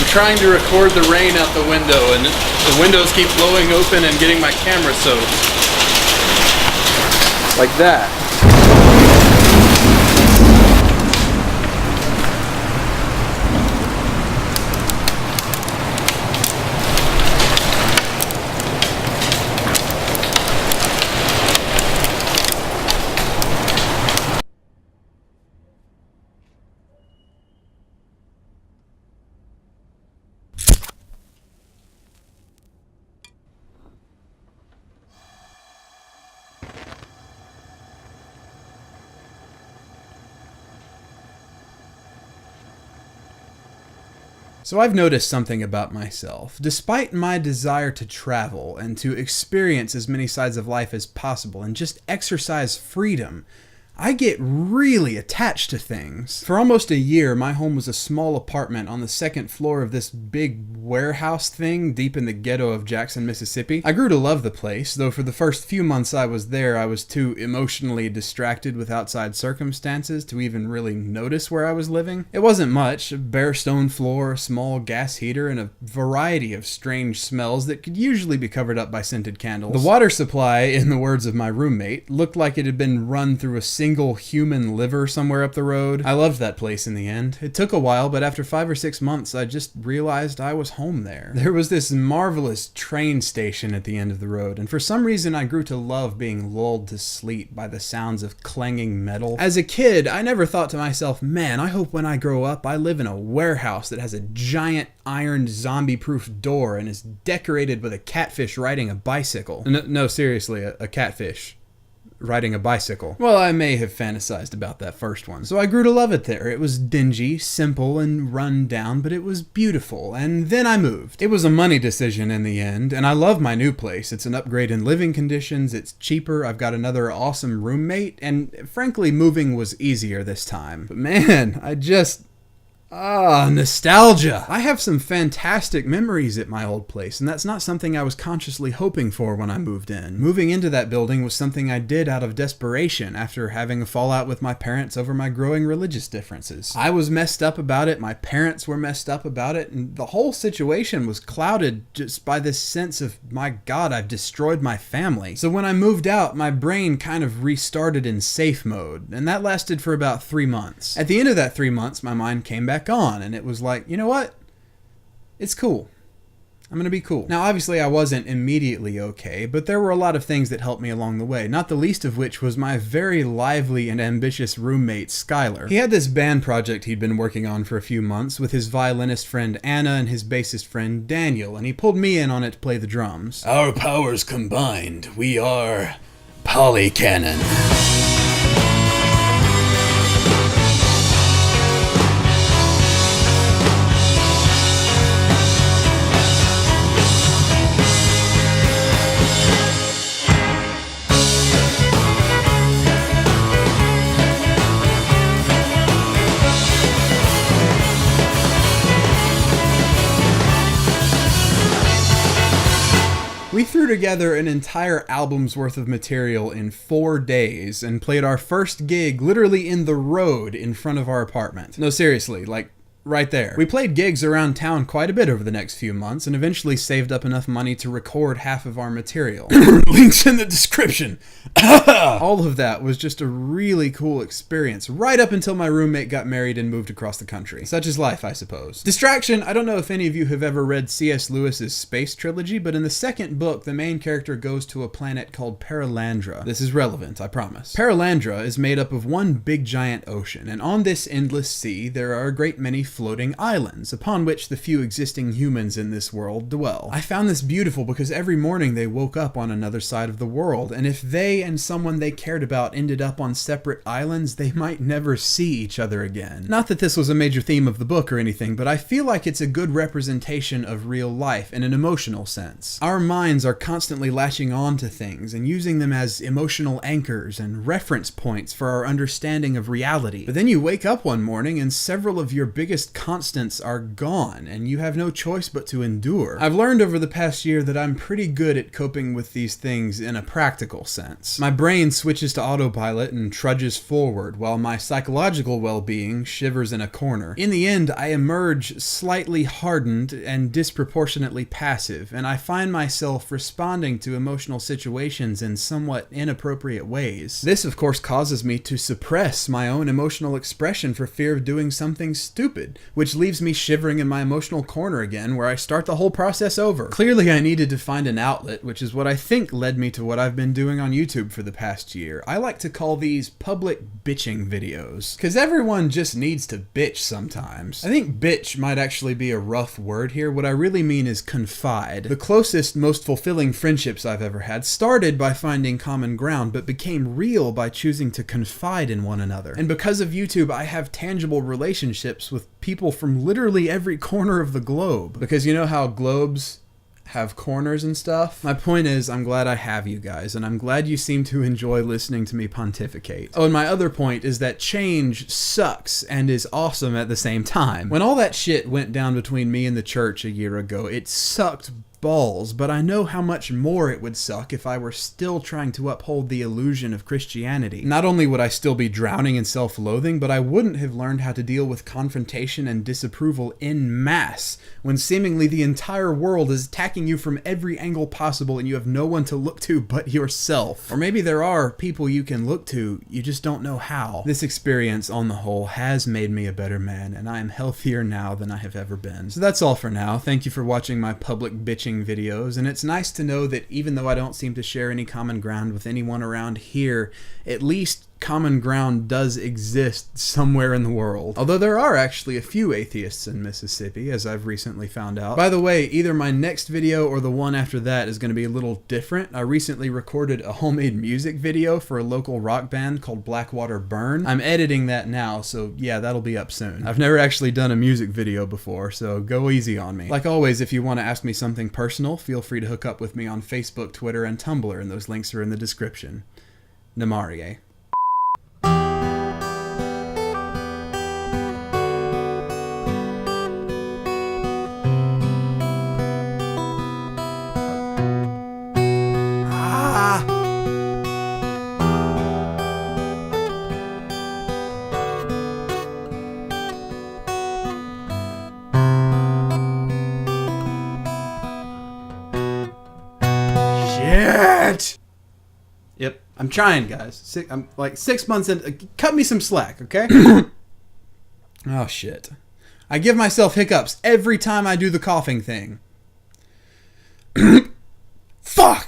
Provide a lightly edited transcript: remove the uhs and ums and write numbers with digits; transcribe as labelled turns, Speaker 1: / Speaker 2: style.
Speaker 1: trying to record the rain out the window, and the windows keep blowing open and getting my camera soaked. Like that.
Speaker 2: So I've noticed something about myself. Despite my desire to travel and to experience as many sides of life as possible and just exercise freedom, I get really attached to things. For almost a year, my home was a small apartment on the second floor of this big warehouse thing deep in the ghetto of Jackson, Mississippi. I grew to love the place, though for the first few months I was there, I was too emotionally distracted with outside circumstances to even really notice where I was living. It wasn't much, a bare stone floor, a small gas heater, and a variety of strange smells that could usually be covered up by scented candles. The water supply, in the words of my roommate, looked like it had been run through a single human liver somewhere up the road. I loved that place in the end. It took a while, but after 5 or 6 months, I just realized I was home there. There was this marvelous train station at the end of the road, and for some reason I grew to love being lulled to sleep by the sounds of clanging metal. As a kid, I never thought to myself, man, I hope when I grow up I live in a warehouse that has a giant ironed zombie-proof door and is decorated with a catfish riding a bicycle. No, seriously, a catfish riding a bicycle. Well, I may have fantasized about that first one. So I grew to love it there. It was dingy, simple, and run down, but it was beautiful. And then I moved. It was a money decision in the end, and I love my new place. It's an upgrade in living conditions, it's cheaper, I've got another awesome roommate, and frankly, moving was easier this time. But man, nostalgia. I have some fantastic memories at my old place, and that's not something I was consciously hoping for when I moved in. Moving into that building was something I did out of desperation after having a fallout with my parents over my growing religious differences. I was messed up about it, my parents were messed up about it, and the whole situation was clouded just by this sense of, my God, I've destroyed my family. So when I moved out, my brain kind of restarted in safe mode, and that lasted for about 3 months. At the end of that 3 months, my mind came back on, and it was like, you know what? It's cool. I'm gonna be cool. Now, obviously, I wasn't immediately okay, but there were a lot of things that helped me along the way, not the least of which was my very lively and ambitious roommate, Skylar. He had this band project he'd been working on for a few months with his violinist friend Anna and his bassist friend Daniel, and he pulled me in on it to play the drums.
Speaker 3: Our powers combined, we are Callahan.
Speaker 2: We threw together an entire album's worth of material in 4 days and played our first gig literally in the road in front of our apartment. No, seriously, like right there. We played gigs around town quite a bit over the next few months and eventually saved up enough money to record half of our material.
Speaker 3: Links in the description.
Speaker 2: All of that was just a really cool experience, right up until my roommate got married and moved across the country. Such is life, I suppose. Distraction, I don't know if any of you have ever read C.S. Lewis's Space Trilogy, but in the second book, the main character goes to a planet called Paralandra. This is relevant, I promise. Paralandra is made up of one big giant ocean, and on this endless sea, there are a great many floating islands, upon which the few existing humans in this world dwell. I found this beautiful because every morning they woke up on another side of the world, and if they and someone they cared about ended up on separate islands, they might never see each other again. Not that this was a major theme of the book or anything, but I feel like it's a good representation of real life in an emotional sense. Our minds are constantly latching on to things and using them as emotional anchors and reference points for our understanding of reality. But then you wake up one morning and several of your biggest greatest constants are gone, and you have no choice but to endure. I've learned over the past year that I'm pretty good at coping with these things in a practical sense. My brain switches to autopilot and trudges forward, while my psychological well-being shivers in a corner. In the end, I emerge slightly hardened and disproportionately passive, and I find myself responding to emotional situations in somewhat inappropriate ways. This, of course, causes me to suppress my own emotional expression for fear of doing something stupid, which leaves me shivering in my emotional corner again, where I start the whole process over. Clearly, I needed to find an outlet, which is what I think led me to what I've been doing on YouTube for the past year. I like to call these public bitching videos, because everyone just needs to bitch sometimes. I think bitch might actually be a rough word here. What I really mean is confide. The closest, most fulfilling friendships I've ever had started by finding common ground, but became real by choosing to confide in one another. And because of YouTube, I have tangible relationships with people from literally every corner of the globe. Because you know how globes have corners and stuff? My point is, I'm glad I have you guys, and I'm glad you seem to enjoy listening to me pontificate. Oh, and my other point is that change sucks and is awesome at the same time. When all that shit went down between me and the church a year ago, it sucked balls, but I know how much more it would suck if I were still trying to uphold the illusion of Christianity. Not only would I still be drowning in self-loathing, but I wouldn't have learned how to deal with confrontation and disapproval en masse when seemingly the entire world is attacking you from every angle possible and you have no one to look to but yourself. Or maybe there are people you can look to, you just don't know how. This experience, on the whole, has made me a better man, and I am healthier now than I have ever been. So that's all for now. Thank you for watching my public bitching videos, and it's nice to know that even though I don't seem to share any common ground with anyone around here, at least common ground does exist somewhere in the world. Although there are actually a few atheists in Mississippi, as I've recently found out. By the way, either my next video or the one after that is going to be a little different. I recently recorded a homemade music video for a local rock band called Blackwater Burn. I'm editing that now, so yeah, that'll be up soon. I've never actually done a music video before, so go easy on me. Like always, if you want to ask me something personal, feel free to hook up with me on Facebook, Twitter, and Tumblr, and those links are in the description. Namarie. Yep, I'm trying, guys. I'm like 6 months in. Cut me some slack, okay? Oh, shit. I give myself hiccups every time I do the coughing thing. Fuck!